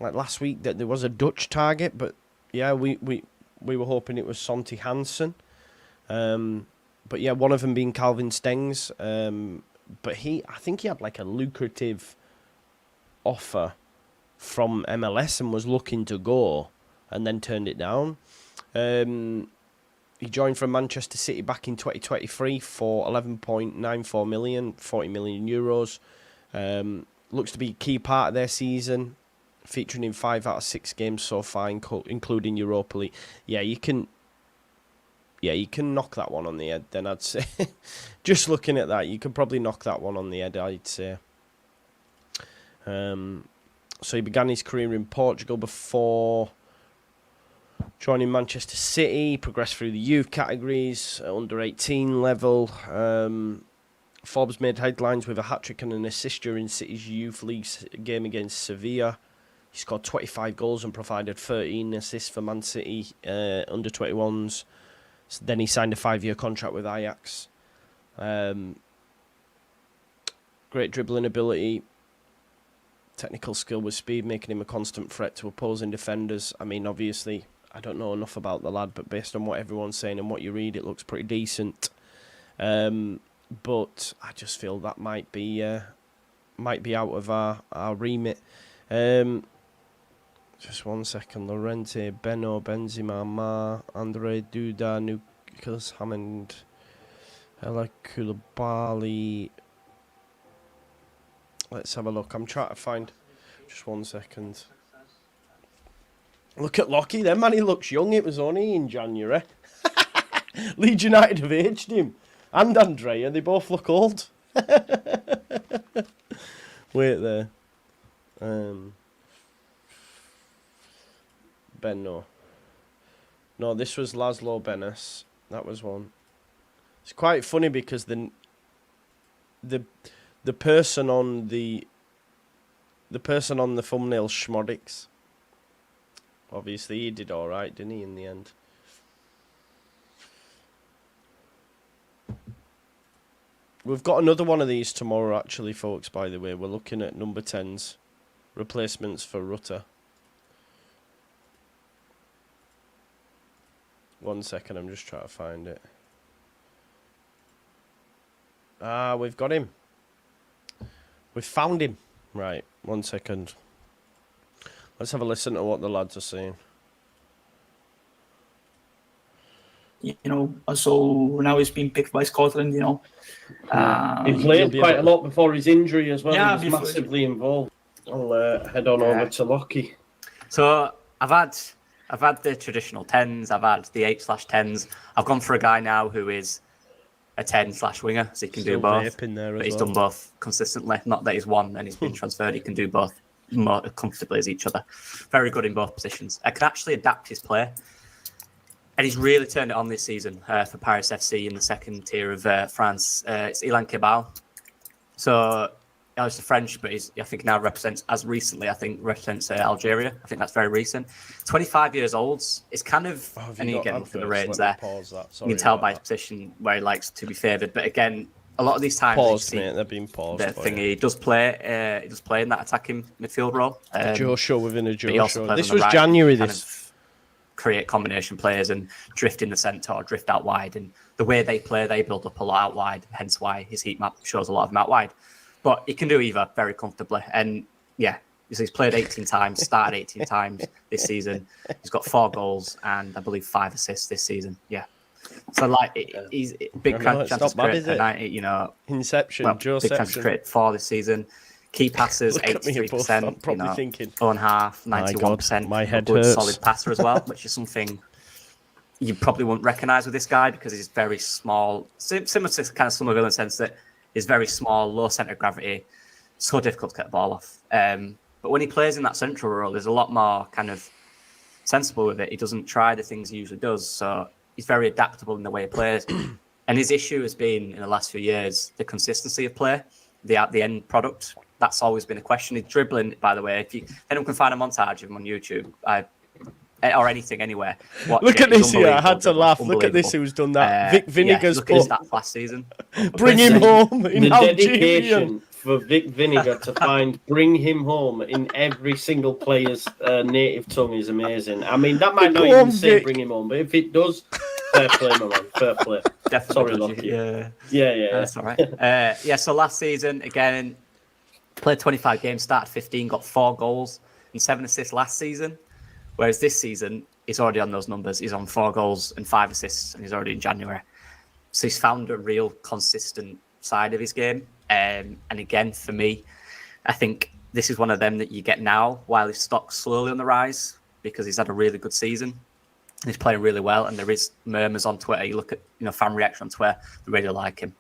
like last week that there was a Dutch target, but yeah, we were hoping it was Sonty Hansen. But yeah, one of them being Calvin Stengs. But I think he had like a lucrative offer from MLS and was looking to go and then turned it down. He joined from Manchester City back in 2023 for 11.94 million, 40 million euros. Looks to be a key part of their season, featuring in 5 out of 6 games so far, including Europa League. Yeah, you can knock that one on the head, then I'd say. Just looking at that, you could probably knock that one on the head, I'd say. So he began his career in Portugal before joining Manchester City, progressed through the youth categories, under 18 level, Forbs made headlines with a hat-trick and an assist during City's Youth League game against Sevilla. He scored 25 goals and provided 13 assists for Man City under 21s. So then he signed a 5-year contract with Ajax. Great dribbling ability, technical skill with speed, making him a constant threat to opposing defenders. I mean, obviously, I don't know enough about the lad, but based on what everyone's saying and what you read, it looks pretty decent. But I just feel that might be out of our remit. Just 1 second. Llorente, Beno, Benzema, Ma, Andre Duda, Nicholas Hammond, Ella Koulibaly. Let's have a look. I'm trying to find. Just 1 second. Look at Lockie then, man. He looks young. It was only in January. Leeds United have aged him. And Andrea, they both look old. Wait there. Benno. No, this was Laszlo Benes. That was one. It's quite funny because the person on the thumbnail Schmodix. Obviously he did alright, didn't he, in the end? We've got another one of these tomorrow, actually, folks, by the way. We're looking at number 10s. Replacements for Rutter. 1 second, I'm just trying to find it. Ah, we've got him. We've found him. Right, 1 second. Let's have a listen to what the lads are saying. You know, so now he's been picked by Scotland, you know. He played quite a lot before his injury as well. Yeah, he was massively involved. I'll head on over to Lockie. So I've had the traditional 10s, I've had the 8/10s. I've gone for a guy now who is a 10/winger, so he can do both. But he's done both consistently. Not that he's won and he's been transferred, he can do both more comfortably as each other. Very good in both positions. I can actually adapt his play. And he's really turned it on this season for Paris FC in the second tier of France. It's Ilan Kebbal. So he's a French, but I think now represents Algeria. I think that's very recent. 25 years old. It's kind of, and again, for the ratings there. You can tell by his position where he likes to be favoured. But again, a lot of these times, they're being paused. He does play in that attacking midfield role. A Joe show within a Joe show. This was January. Create combination players and drift in the centre or drift out wide. And the way they play, they build up a lot out wide, hence why his heat map shows a lot of them out wide. But he can do either very comfortably. And yeah, he's played 18 times, started 18 times this season. He's got 4 goals and I believe 5 assists this season. Yeah. So like he's big chance to create a 90, you know. Inception, big chance to create 4 this season. Key passes, 83%, probably thinking. Own half, 91%. My head good hurts. Solid passer as well, which is something you probably wouldn't recognise with this guy because he's very small. Similar to kind of Somerville in the sense that he's very small, low centre of gravity, so difficult to get the ball off. But when he plays in that central role, there's a lot more kind of sensible with it. He doesn't try the things he usually does, so he's very adaptable in the way he plays. And his issue has been, in the last few years, the consistency of play, the end product. That's always been a question. He's dribbling, by the way. If anyone can find a montage of him on YouTube or anything anywhere. Look at this here. I had to laugh. Look at this. Who's done that? Vic Vinegar's look at his stats last season. Bring him home in the Algeria. Dedication for Vic Vinegar to bring him home in every single player's native tongue is amazing. I mean, that might not even say bring him home, but if it does, fair play, my man. Fair play. Definitely. Sorry, Lockie. Yeah. That's all right. So last season, again, played 25 games, started 15, got 4 goals and 7 assists last season. Whereas this season, he's already on those numbers. He's on 4 goals and 5 assists, and he's already in January. So he's found a real consistent side of his game. And again, for me, I think this is one of them that you get now while his stock's slowly on the rise because he's had a really good season. He's playing really well, and there is murmurs on Twitter. You look at fan reaction on Twitter, they really like him.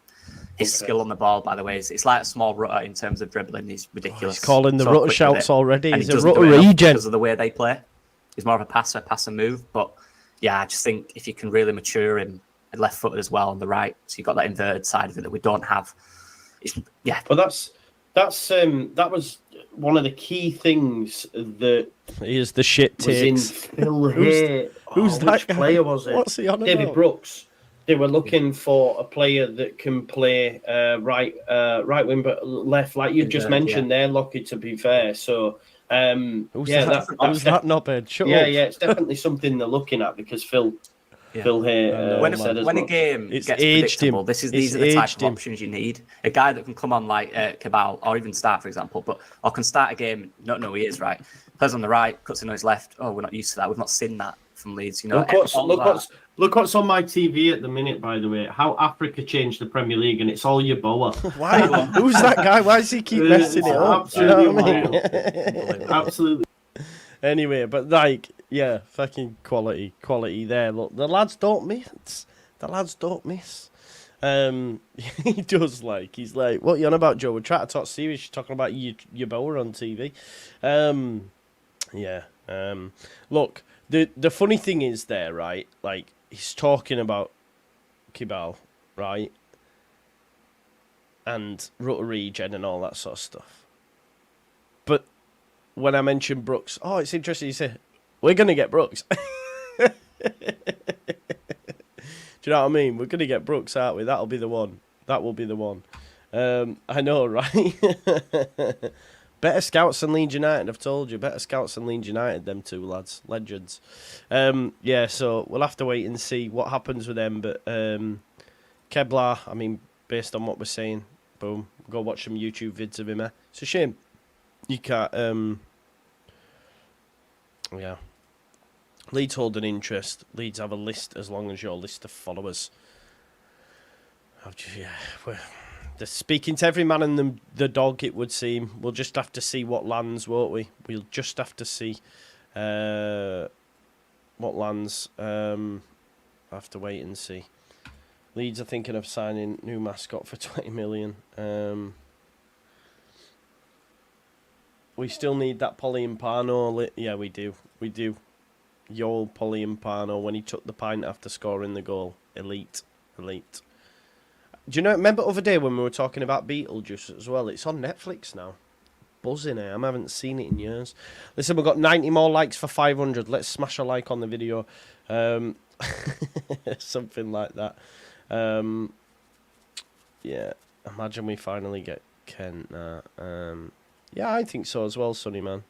His skill on the ball, by the way, it's like a small rutter in terms of dribbling. He's ridiculous. He's calling the rutter shouts already. And he's a rutter regen. Because of the way they play. He's more of a pass and move. But yeah, I just think if you can really mature him left footed as well on the right, so you've got that inverted side of it that we don't have Yeah. But that was one of the key things that He is the shit was in takes. Phil Hay. Who's that which guy? player was it? What's he on David about? Brooks. They were looking for a player that can play right wing, but left, like you just mentioned there, Lockie. To be fair, so Who's that knobhead? Shut yeah, up. yeah, it's definitely something they're looking at because Phil Hay when a game gets predictable, these are the type of options you need. A guy that can come on like Kebbal or even start, for example, or can start a game and not know who he is, right? Plays on the right, cuts in on his left. Oh, we're not used to that. We've not seen that from Leeds. You know, look what's on my TV at the minute, by the way. How Africa changed the Premier League, and it's all Yeboah. Why? Who's that guy? Why does he keep messing it up? Absolutely. Anyway, but like, yeah, fucking quality there. Look, the lads don't miss. He does he's like, what you on about, Joe? We're trying to talk serious. You're talking about Yeboah on TV. Yeah. Look, the funny thing is there, right? Like, he's talking about Kebbal, right? And Rutter Regen and all that sort of stuff. But when I mentioned Brooks, oh, it's interesting. You say, we're going to get Brooks. Do you know what I mean? We're going to get Brooks, aren't we? That'll be the one. That will be the one. I know, right? Better scouts than Leeds United, I've told you. Better scouts than Leeds United, them two lads. Legends. Yeah, so we'll have to wait and see what happens with them. But Kebbal, I mean, based on what we're saying, boom, go watch some YouTube vids of him. It's a shame. You can't... yeah. Leeds hold an interest. Leeds have a list as long as your list of followers. They're speaking to every man and the dog, it would seem. We'll just have to see what lands, won't we? We'll just have to see what lands. I'll have to wait and see. Leeds are thinking of signing new mascot for 20 million. We still need that Polympano. Yeah, we do. We do. Yol Polympano, when he took the pint after scoring the goal. Elite. Do you know, remember the other day when we were talking about Beetlejuice as well? It's on Netflix now. Buzzing, I haven't seen it in years. Listen, we've got 90 more likes for 500. Let's smash a like on the video. Something like that. Yeah, imagine we finally get Kent. Yeah, I think so as well, Sonny, man.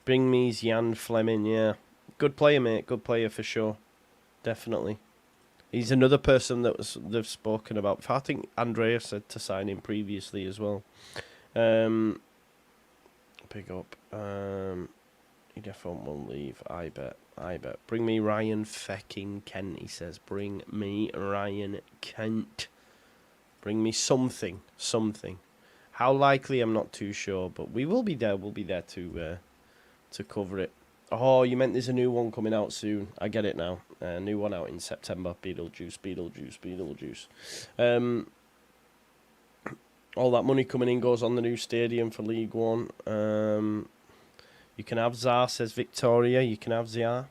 Bring me Jan Fleming, yeah. Good player, mate. Good player for sure. Definitely. He's another person that they've spoken about. I think Andrea said to sign him previously as well. Pick up. He definitely won't leave. I bet. Bring me Ryan fecking Kent, he says. Bring me Ryan Kent. Bring me something. How likely, I'm not too sure, but we will be there. We'll be there to cover it. Oh, you meant there's a new one coming out soon. I get it now. New one out in September. Beetlejuice. All that money coming in goes on the new stadium for League One. You can have Zar, says Victoria. You can have Zar.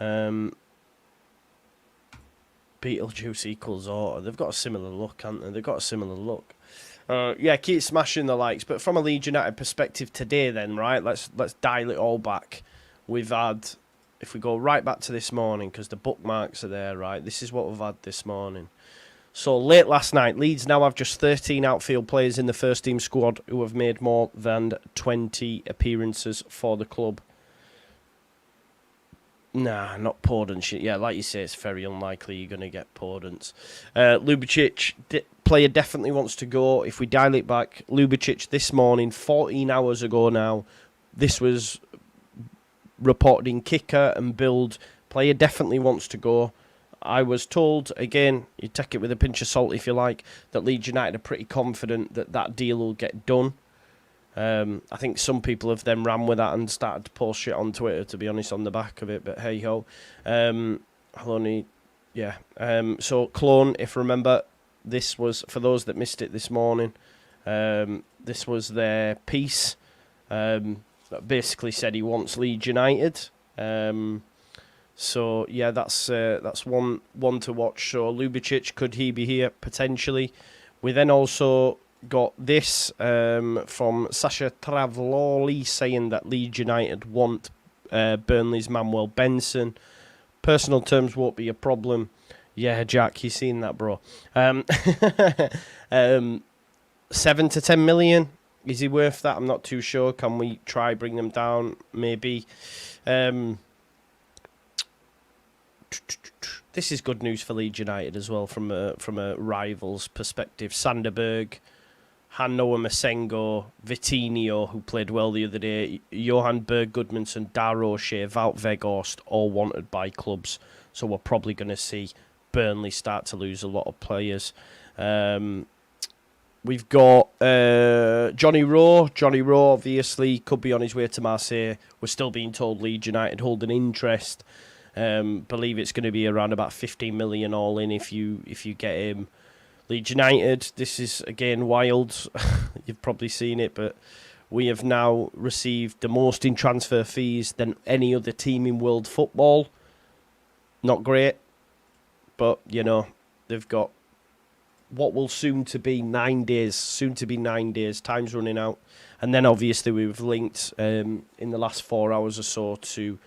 Beetlejuice equals Orta. They've got a similar look, haven't they? Yeah, keep smashing the likes. But from a Leeds United perspective today then, right, let's dial it all back. We've had, if we go right back to this morning, because the bookmarks are there, right, this is what we've had this morning. So late last night, Leeds now have just 13 outfield players in the first team squad who have made more than 20 appearances for the club. Nah, not Podence. Yeah, like you say, it's very unlikely you're going to get Podence. Ljubicic, player definitely wants to go. If we dial it back, Ljubicic this morning, 14 hours ago now, this was reported in Kicker and Build. Player definitely wants to go. I was told, again, you take it with a pinch of salt if you like, that Leeds United are pretty confident that that deal will get done. I think some people have then ran with that and started to post shit on Twitter, to be honest, on the back of it. But hey ho, so Clone, if you remember, this was for those that missed it this morning. This was their piece that basically said he wants Leeds United. So yeah, that's one to watch. So Ljubicic, could he be here potentially? We then also got this from Sasha Travloli saying that Leeds United want Burnley's Manuel Benson. Personal terms won't be a problem. Yeah, Jack, you seen that, bro. 7 to 10 million. Is he worth that? I'm not too sure. Can we try bring them down? Maybe. This is good news for Leeds United as well from a rival's perspective. Sanderberg, Hannoa Masengo, Vitinho, who played well the other day, Johan Berg Goodmanson, Dar O'Shea, Wout Weghorst, all wanted by clubs. So we're probably going to see Burnley start to lose a lot of players. We've got Johnny Rowe. Johnny Rowe obviously could be on his way to Marseille. We're still being told Leeds United hold an interest. Believe it's going to be around about 15 million all in if you get him. Leeds United, this is again wild. You've probably seen it, but we have now received the most in transfer fees than any other team in world football. Not great, but you know, they've got what will soon to be 9 days. Time's running out. And then obviously we've linked in the last 4 hours or so to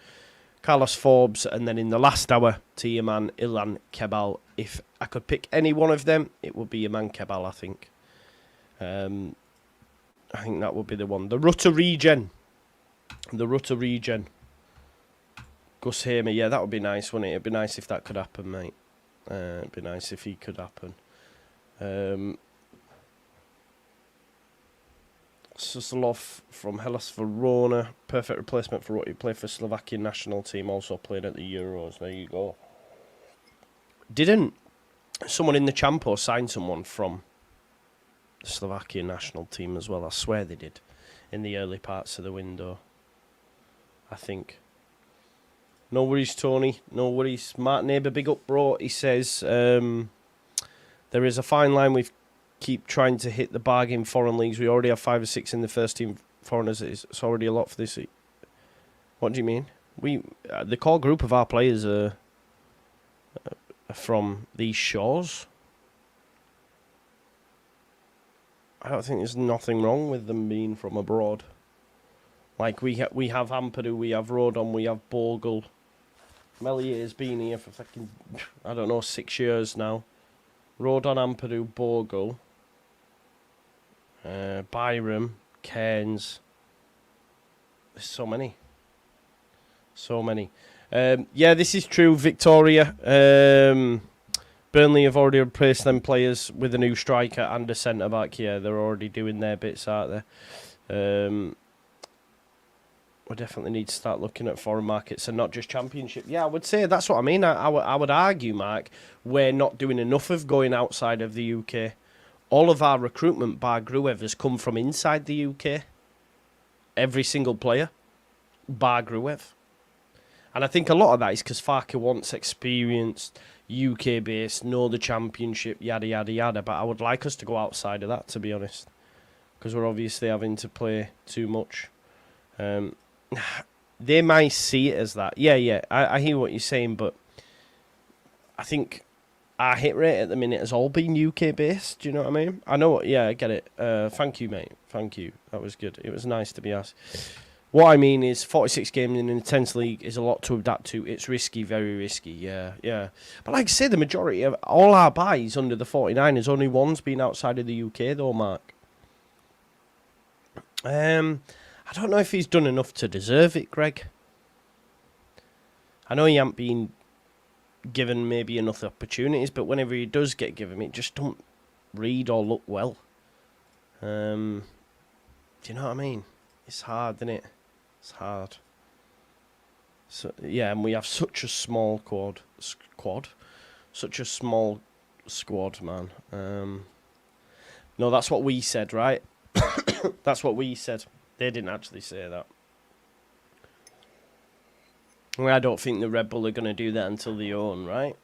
Carlos Forbs, and then in the last hour to your man Ilan Kebbal. If I could pick any one of them, it would be your man Kebbal, I think. I think that would be the one. The Rutter Regen. Gus Hamer, yeah, that would be nice, wouldn't it? It'd be nice if that could happen, mate. It'd be nice if he could happen. Suslov from Hellas Verona, perfect replacement for what he played for Slovakian national team, also played at the Euros. There you go. Didn't someone in the Champo sign someone from the Slovakian national team as well? I swear they did in the early parts of the window, I think. No worries, Tony. No worries. Mark Neighbour, big up, bro. He says, there is a fine line. We keep trying to hit the bargain foreign leagues. We already have 5 or 6 in the first team foreigners. It's already a lot for this. What do you mean? The core group of our players are from these shores. I don't think there's nothing wrong with them being from abroad. Like we have Ampadu, we have Rodon, we have Bogle. Mellier's been here for fucking, I don't know, 6 years now. Rodon, Ampadu, Bogle, Byram, Cairns. There's so many. Yeah, this is true, Victoria. Burnley have already replaced them players with a new striker and a centre-back. Yeah, they're already doing their bits, aren't they? We definitely need to start looking at foreign markets and not just Championship. Yeah, I would say that's what I mean. I would argue, Mark, we're not doing enough of going outside of the UK. All of our recruitment, bar Gruev, has come from inside the UK. Every single player, bar Gruev. And I think a lot of that is because Farke wants experienced, UK-based, know the Championship, yada, yada, yada. But I would like us to go outside of that, to be honest. Because we're obviously having to play too much. They might see it as that. Yeah, I hear what you're saying, but I think our hit rate at the minute has all been UK-based. Do you know what I mean? I know. Yeah, I get it. Thank you, mate. Thank you. That was good. It was nice to be asked. What I mean is 46 games in an intense league is a lot to adapt to. It's risky, very risky. Yeah. But like I say, the majority of all our buys under the 49ers, only one's been outside of the UK, though, Mark. I don't know if he's done enough to deserve it, Greg. I know he hasn't been given maybe enough opportunities, but whenever he does get given, it just don't read or look well. Do you know what I mean? It's hard, isn't it? It's hard. So yeah, and we have such a small such a small squad, man. No, that's what we said, right? That's what we said. They didn't actually say that. Well, I don't think the Red Bull are going to do that until they own, right?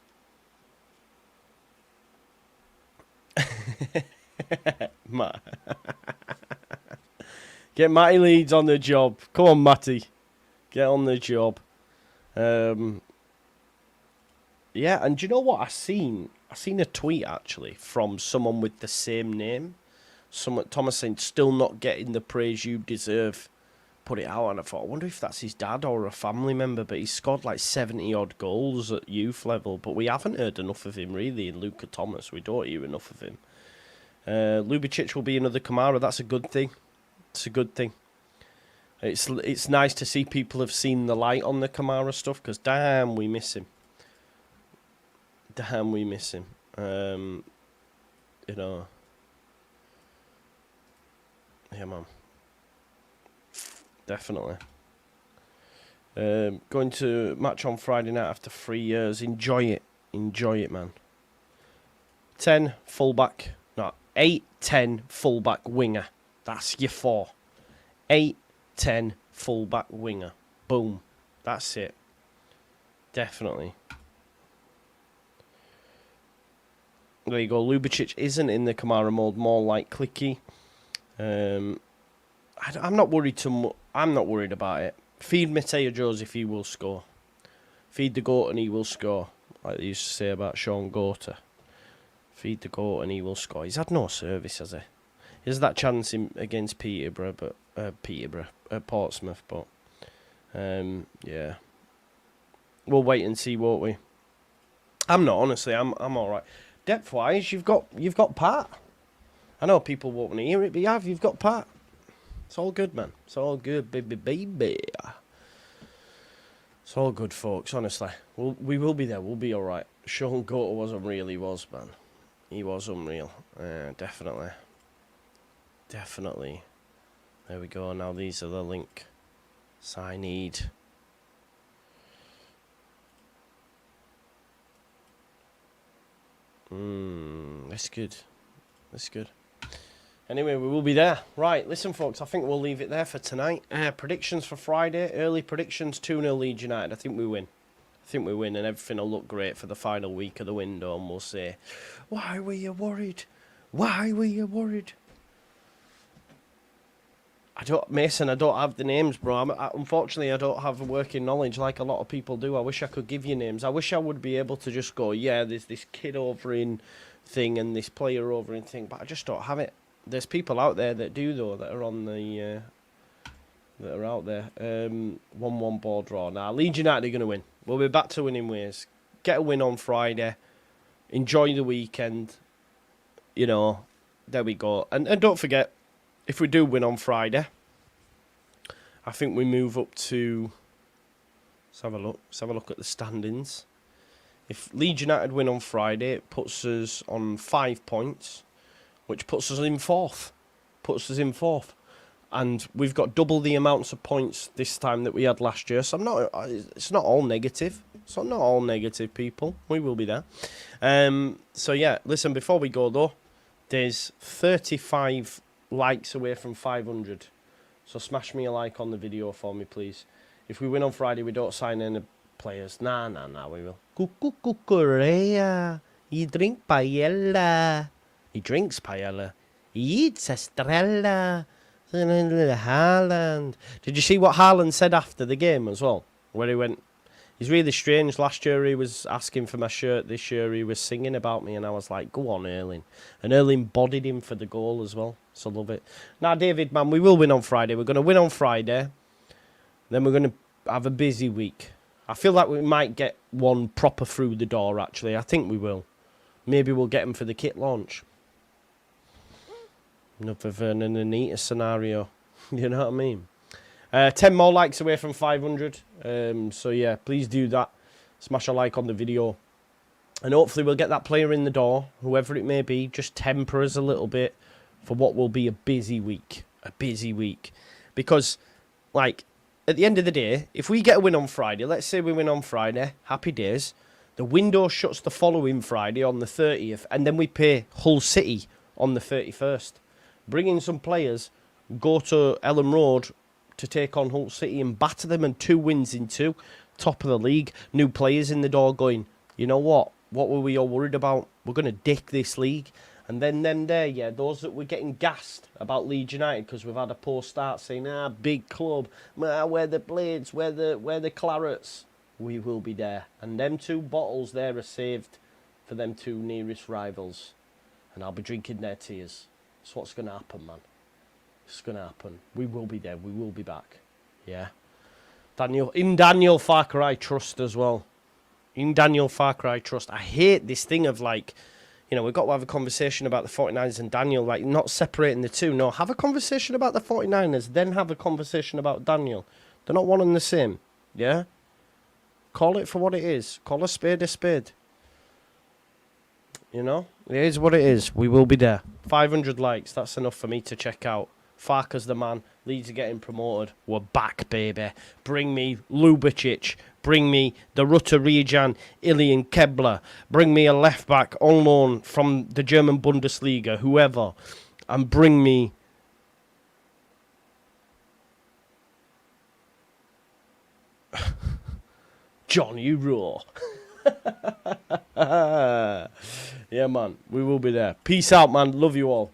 Get Matty Leeds on the job. Come on, Matty. Get on the job. Yeah, and do you know what I seen? I seen a tweet, actually, from someone with the same name. Thomas saying, still not getting the praise you deserve. Put it out, and I thought, I wonder if that's his dad or a family member, but he's scored like 70-odd goals at youth level, but we haven't heard enough of him, really, in Luka Thomas. We don't hear enough of him. Ljubicic will be another Kamara. That's a good thing. It's a good thing. It's nice to see people have seen the light on the Kamara stuff, because damn, we miss him. Damn, we miss him. You know. Yeah, man. Definitely. Going to match on Friday night after 3 years. Enjoy it. Enjoy it, man. 10 fullback. No, 8-10 fullback winger. That's your 4. 8-10 fullback winger. Boom. That's it. Definitely. There you go. Ljubicic isn't in the Kamara mode, more like Clicky. I'm not worried I'm not worried about it. Feed Mateo Joseph, he will score. Feed the goat and he will score. Like they used to say about Sean Gota. Feed the goat and he will score. He's had no service, has he? He has that chance against Portsmouth, but yeah. We'll wait and see, won't we? I'm not, honestly. I'm all right. Depth-wise, you've got Pat. I know people won't want to hear it, but you've got Pat. It's all good, man. It's all good, baby. It's all good, folks, honestly. We will be there. We'll be all right. Sean Gota was unreal. He was, man. He was unreal. Definitely. Definitely. There we go. Now these are the link. I need. That's good. That's good. Anyway, we will be there. Right, listen, folks, I think we'll leave it there for tonight. Predictions for Friday. Early predictions, 2-0 Leeds United. I think we win. And everything will look great for the final week of the window, and we'll say, why were you worried? Why were you worried? Mason, I don't have the names, bro. Unfortunately, I don't have working knowledge like a lot of people do. I wish I could give you names. I wish I would be able to just go, yeah, there's this kid over in thing and this player over in thing, but I just don't have it. There's people out there that do, though, that are on the that are out there. 1-1 ball draw. Now, Leeds United are going to win. We'll be back to winning ways. Get a win on Friday. Enjoy the weekend. You know, there we go. And don't forget, if we do win on Friday, I think we move up to. Let's have a look. Let's have a look at the standings. If Leeds United win on Friday, it puts us on 5 points, which puts us in fourth. And we've got double the amounts of points this time that we had last year. So it's not all negative. It's not all negative, people. We will be there. So yeah, listen, before we go though, there's 35 likes away from 500. So smash me a like on the video for me, please. If we win on Friday, we don't sign any players. Nah, we will. Cucurella. He drink paella. He drinks paella. He eats estrella. Haaland. Did you see what Haaland said after the game as well? Where he went, he's really strange. Last year he was asking for my shirt. This year he was singing about me, and I was like, go on, Erling. And Erling bodied him for the goal as well. So love it. Now, David, man, we will win on Friday. We're going to win on Friday. Then we're going to have a busy week. I feel like we might get one proper through the door, actually. I think we will. Maybe we'll get him for the kit launch. Enough of an Anita scenario. You know what I mean? 10 more likes away from 500. So, yeah, please do that. Smash a like on the video. And hopefully we'll get that player in the door, whoever it may be. Just temper us a little bit for what will be a busy week. A busy week. Because, like, at the end of the day, if we get a win on Friday, let's say we win on Friday, happy days. The window shuts the following Friday on the 30th, and then we play Hull City on the 31st. Bring in some players, go to Ellen Road to take on Hull City and batter them, and 2 wins in 2. Top of the league. New players in the door going, you know what? What were we all worried about? We're going to dick this league. And then them there, yeah, those that were getting gassed about Leeds United because we've had a poor start saying, big club, where the Blades, where the Clarets. We will be there. And them 2 bottles there are saved for them 2 nearest rivals. And I'll be drinking their tears. That's what's going to happen, man. It's going to happen. We will be there. We will be back. Yeah. Daniel Farker I trust as well. In Daniel Farker I trust. I hate this thing of like, you know, we've got to have a conversation about the 49ers and Daniel, like not separating the two. No, have a conversation about the 49ers, then have a conversation about Daniel. They're not one and the same. Yeah? Call it for what it is. Call a spade a spade. You know? It is what it is. We will be there. 500 likes. That's enough for me to check out. Farker's the man. Leeds are getting promoted. We're back, baby. Bring me Lubicic. Bring me the Rutter Rejan, Ilan Kebbal. Bring me a left back on loan from the German Bundesliga, whoever. And bring me Johnny Raw. Yeah, man. We will be there. Peace out, man. Love you all.